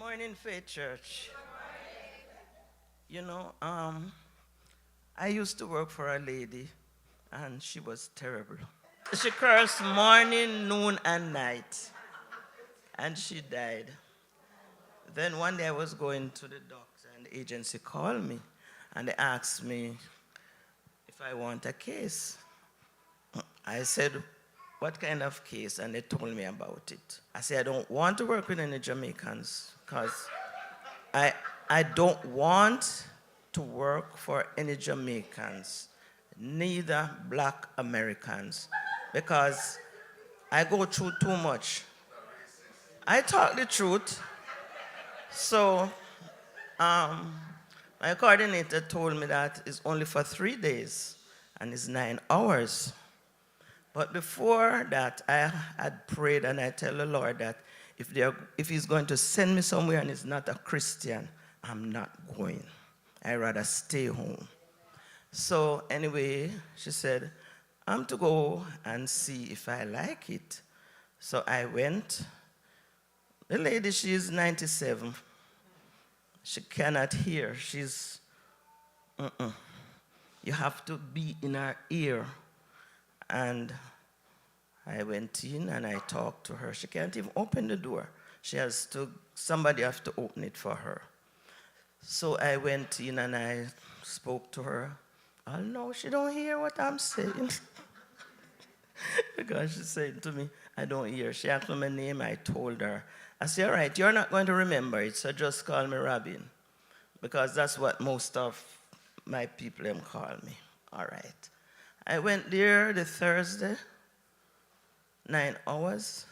morning, Faith Church. You know, I used to work for a lady, and she was terrible. She cursed morning, noon, and night, and she died. Then one day I was going to the doctor, and the agency called me, and they asked me if I want a case. I said, what kind of case? And they told me about it. I said, I don't want to work with any Jamaicans because I don't want to work for any Jamaicans, neither black Americans, because I go through too much. I talk the truth. So my coordinator told me that it's only for 3 days and it's 9 hours. But before that, I had prayed and I tell the Lord that if he's going to send me somewhere and it's not a Christian, I'm not going. I'd rather stay home. So anyway, she said, I'm to go and see if I like it. So I went. The lady, she is 97. She cannot hear. She's, you have to be in her ear. And I went in and I talked to her. She can't even open the door. Somebody has to open it for her. So I went in and I spoke to her. Oh no, she don't hear what I'm saying. Because she said to me, I don't hear. She asked me my name, I told her. I said, all right, you're not going to remember it, so just call me Robin. Because that's what most of my people call me. All right. I went there the Thursday, 9 hours.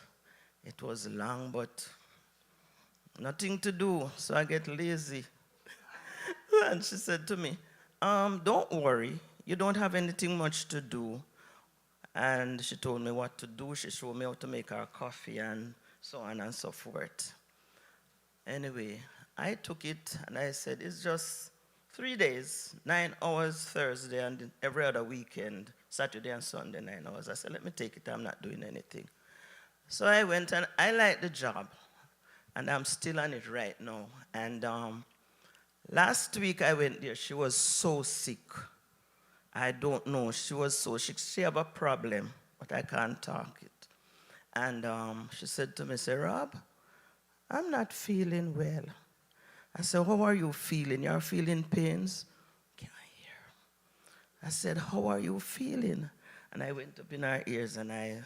It was long, but nothing to do, so I get lazy. And she said to me, don't worry, you don't have anything much to do. And she told me what to do. She showed me how to make our coffee and so on and so forth. Anyway, I took it and I said, it's just 3 days, 9 hours Thursday and every other weekend, Saturday and Sunday, 9 hours. I said, let me take it, I'm not doing anything. So I went and I liked the job. And I'm still on it right now. And last week I went there, she was so sick. I don't know, she was so sick. She have a problem, but I can't talk it. And she said to me, say, Rob, I'm not feeling well. I said, how are you feeling? You're feeling pains? Can I hear? I said, how are you feeling? And I went up in her ears and I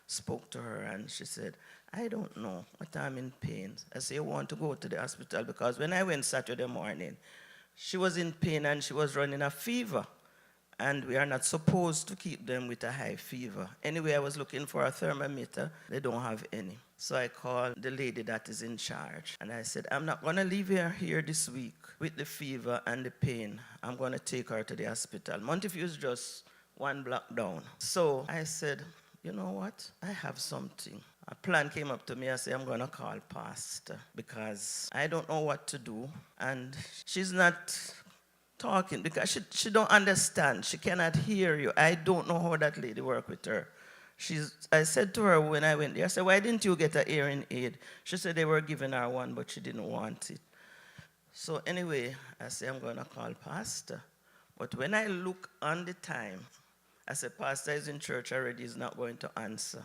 spoke to her and she said, I don't know, but I'm in pain. I said, you want to go to the hospital? Because when I went Saturday morning, she was in pain and she was running a fever. And we are not supposed to keep them with a high fever. Anyway, I was looking for a thermometer. They don't have any. So I called the lady that is in charge. And I said, I'm not going to leave her here this week with the fever and the pain. I'm going to take her to the hospital. Montefiore is just 1 block down. So I said, you know what? I have something. A plan came up to me. I said, I'm going to call Pastor because I don't know what to do. And she's not talking because she don't understand. She cannot hear you. I don't know how that lady work with her. I said to her when I went there, I said, why didn't you get a hearing aid? She said they were giving her one, but she didn't want it. So anyway, I said, I'm going to call Pastor. But when I look on the time, I said, Pastor is in church already, he's not going to answer.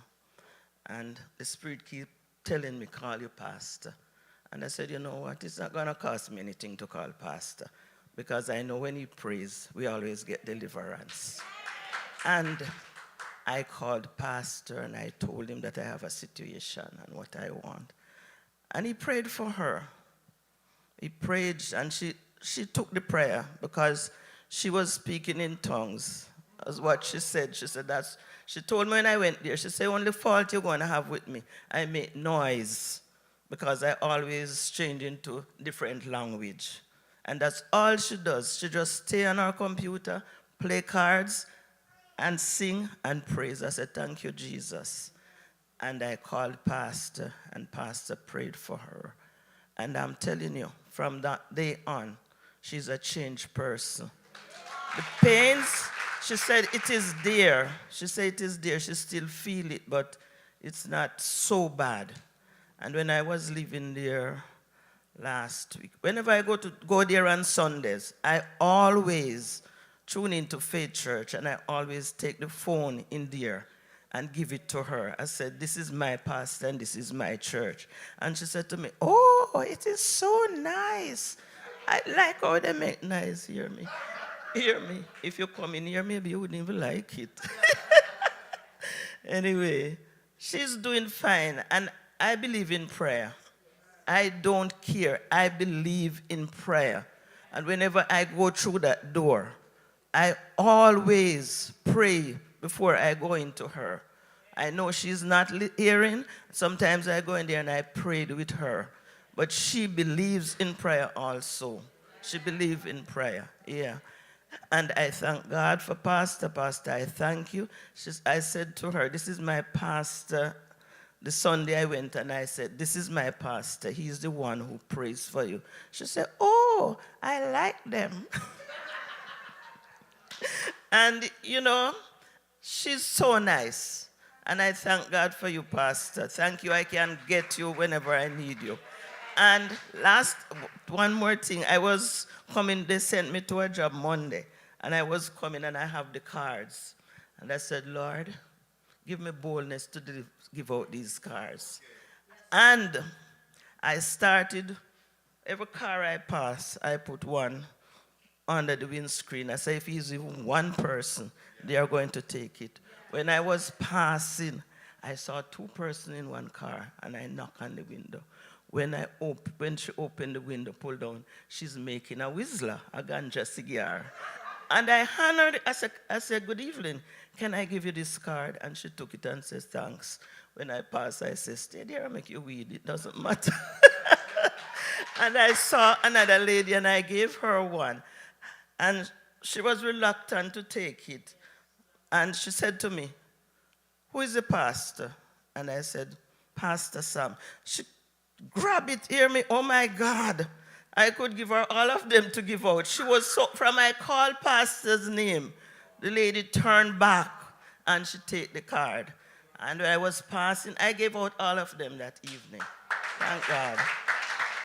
And the Spirit keep telling me, call you Pastor. And I said, you know what, it's not going to cost me anything to call Pastor. Because I know when he prays, we always get deliverance. And I called Pastor and I told him that I have a situation and what I want. And he prayed for her. He prayed and she took the prayer because she was speaking in tongues. That's what she said. She told me when I went there, she said, only fault you're going to have with me, I make noise because I always change into different language. And that's all she does. She just stay on her computer, play cards, and sing and praise. I said, thank you, Jesus. And I called Pastor, and Pastor prayed for her. And I'm telling you, from that day on, she's a changed person. The pains, she said, it is there. She said it is there. She still feel it, but it's not so bad. And when I was living there last week. Whenever I go there on Sundays, I always tune into Faith Church, and I always take the phone in there and give it to her. I said, this is my pastor and this is my church. And she said to me, oh, it is so nice. I like how they make nice. Hear me. Hear me. If you come in here, maybe you wouldn't even like it. Anyway, she's doing fine. And I believe in prayer. I don't care. I believe in prayer. And whenever I go through that door, I always pray before I go into her. I know she's not hearing. Sometimes I go in there and I prayed with her. But she believes in prayer also. She believes in prayer, yeah. And I thank God for Pastor. Pastor, I thank you. I said to her, this is my pastor. The Sunday I went and I said, this is my pastor. He's the one who prays for you. She said, oh, I like them. And, you know, she's so nice. And I thank God for you, Pastor. Thank you. I can get you whenever I need you. And one more thing. I was coming, they sent me to a job Monday. And I was coming and I have the cards. And I said, Lord, give me boldness to give out these cards. And I started, every car I pass, I put one under the windscreen. I say, if it's even one person, they are going to take it. When I was passing, I saw two persons in one car, and I knocked on the window. When she opened the window, pulled down, she's making a whistler, a ganja cigar. And I handed her, I said, good evening, can I give you this card? And she took it and says, thanks. When I passed, I said, stay there, I'll make you weed, it doesn't matter. And I saw another lady, and I gave her one. And she was reluctant to take it. And she said to me, who is the pastor? And I said, Pastor Sam. She grabbed it, hear me, oh my God. I could give her all of them to give out. She was so, from I called pastor's name, the lady turned back and she take the card. And when I was passing, I gave out all of them that evening. Thank God.